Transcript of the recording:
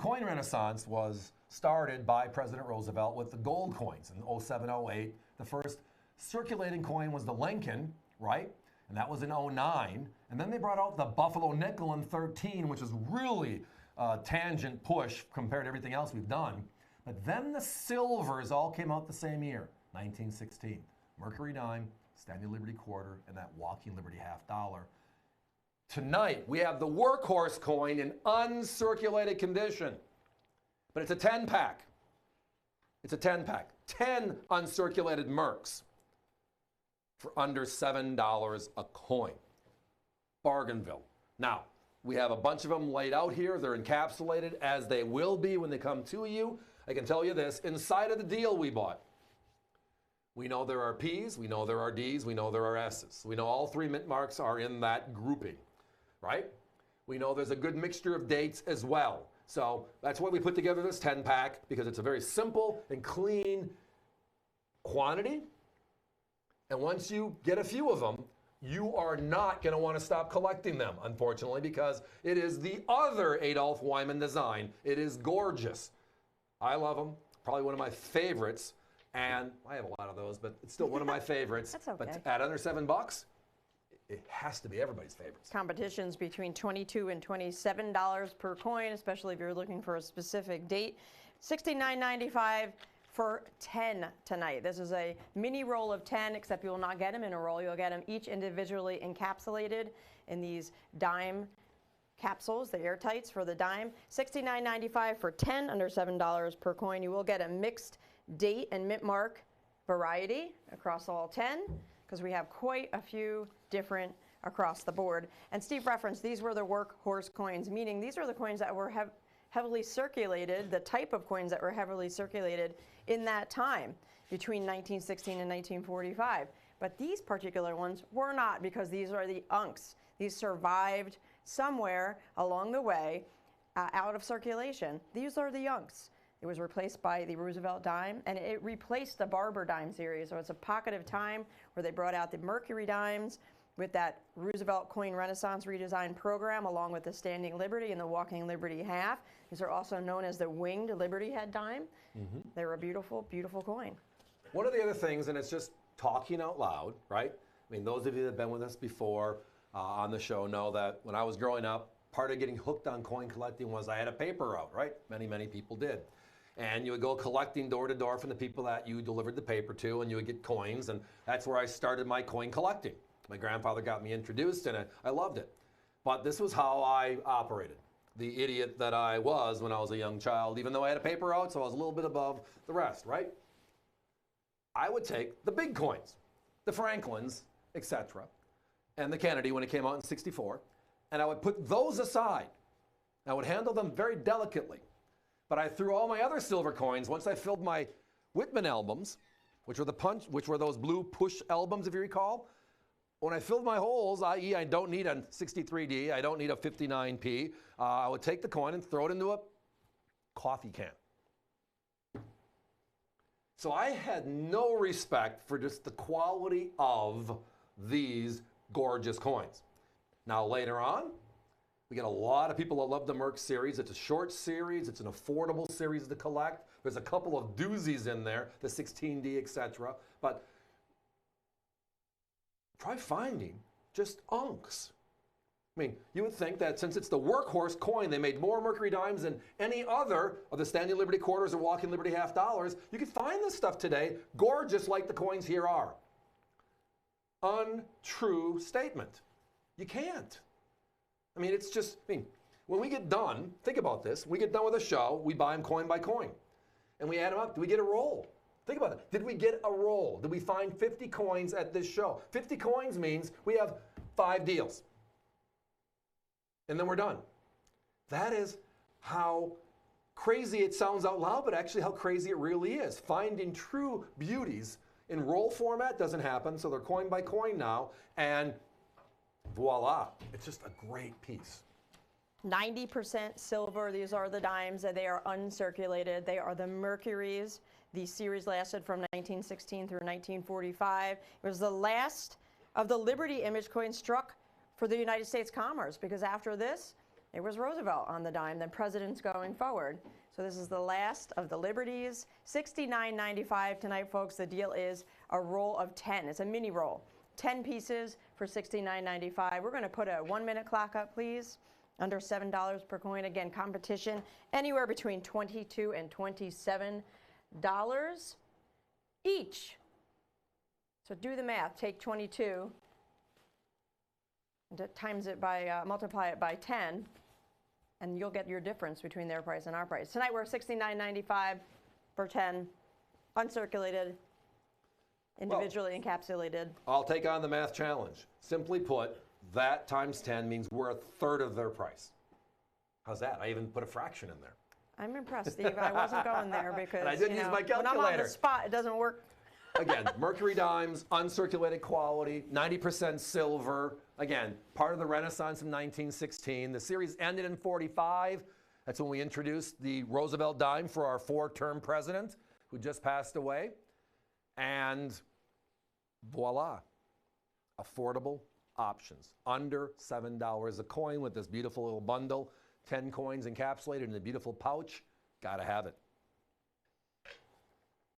coin renaissance was started by President Roosevelt with the gold coins in 07, 08. The first circulating coin was the Lincoln, right? And that was in 09. And then they brought out the Buffalo nickel in 13, which is really a tangent push compared to everything else we've done. But then the silvers all came out the same year, 1916. Mercury dime, Standing Liberty quarter, and that Walking Liberty half dollar. Tonight, we have the workhorse coin in uncirculated condition. But it's a 10-pack. It's a 10-pack. 10 uncirculated Mercs for under $7 a coin. Bargainville. Now, we have a bunch of them laid out here. They're encapsulated, as they will be when they come to you. I can tell you this, inside of the deal we bought, we know there are P's, we know there are D's, we know there are S's. We know all three mint marks are in that grouping, right? We know there's a good mixture of dates as well. So that's why we put together this 10-pack, because it's a very simple and clean quantity. And once you get a few of them, you are not going to want to stop collecting them, unfortunately, because it is the other Adolph Wyman design. It is gorgeous. I love them. Probably one of my favorites. And I have a lot of those, but it's still one of my favorites. That's okay. But at under $7, it has to be everybody's favorites. Competitions between $22 and $27 per coin, especially if you're looking for a specific date. $69.95 for 10 tonight. This is a mini roll of 10, except you will not get them in a roll. You'll get them each individually encapsulated in these dime capsules, the airtights for the dime. $69.95 for 10, under $7 per coin. You will get a mixed date and mint mark variety across all 10, because we have quite a few different across the board. And Steve referenced these were the workhorse coins, meaning these are the coins that were heavily circulated, the type of coins that were heavily circulated in that time between 1916 and 1945. But these particular ones were not, because these are the uncs. These survived somewhere along the way out of circulation. These are the uncs. It was replaced by the Roosevelt dime, and it replaced the Barber dime series. So it's a pocket of time where they brought out the Mercury dimes with that Roosevelt Coin Renaissance redesign program, along with the Standing Liberty and the Walking Liberty half. These are also known as the Winged Liberty Head dime. They're a beautiful, beautiful coin. One of the other things, and it's just talking out loud, right? I mean, those of you that have been with us before on the show know that when I was growing up, part of getting hooked on coin collecting was I had a paper route, right? Many, many people did. And you would go collecting door to door from the people that you delivered the paper to, and you would get coins, and that's where I started my coin collecting. My grandfather got me introduced, and I loved it. But this was how I operated. The idiot that I was when I was a young child, even though I had a paper route, so I was a little bit above the rest, right? I would take the big coins, the Franklins, etc., and the Kennedy when it came out in '64, and I would put those aside. I would handle them very delicately. But I threw all my other silver coins, once I filled my Whitman albums, which were those blue push albums, if you recall. When I filled my holes, i.e. I don't need a 63D, I don't need a 59P, I would take the coin and throw it into a coffee can. So I had no respect for just the quality of these gorgeous coins. Now later on, we get a lot of people that love the Merc series. It's a short series. It's an affordable series to collect. There's a couple of doozies in there, the 16D, etc. But try finding just unks. I mean, you would think that since it's the workhorse coin, they made more Mercury dimes than any other of the Standing Liberty quarters or Walking Liberty half dollars. You can find this stuff today, gorgeous like the coins here are. Untrue statement. You can't. I mean, it's just, when we get done, think about this. We get done with a show, we buy them coin by coin. And we add them up. Do we get a roll? Think about it. Did we get a roll? Did we find 50 coins at this show? 50 coins means we have 5 deals. And then we're done. That is how crazy it sounds out loud, but actually how crazy it really is. Finding true beauties in roll format doesn't happen, so they're coin by coin now. And voila, it's just a great piece. 90% silver. These are the dimes. They are uncirculated. They are the Mercuries. The series lasted from 1916 through 1945. It was the last of the Liberty image coins struck for the United States commerce, because after this, It was Roosevelt on the dime, then presidents going forward. So this is the last of the Liberties. $69.95 tonight, folks. The deal is a roll of 10. It's a mini roll. 10 pieces for $69.95. We're going to put a 1-minute clock up, please. Under $7 per coin. Again, competition anywhere between $22 and $27 each. So do the math. Take 22, times it by, multiply it by 10, and you'll get your difference between their price and our price. Tonight we're $69.95 for 10, uncirculated, individually encapsulated. I'll take on the math challenge. Simply put, that times 10 means we're a third of their price. How's that? I even put a fraction in there. I'm impressed, Steve. I wasn't going there because And I didn't use my calculator. When I'm on the spot, it doesn't work. Again, Mercury dimes, uncirculated quality, 90% silver. Again, part of the Renaissance in 1916. The series ended in 45. That's when we introduced the Roosevelt dime for our 4-term president who just passed away. And voila, affordable options. Under $7 a coin with this beautiful little bundle. 10 coins encapsulated in a beautiful pouch. Gotta have it.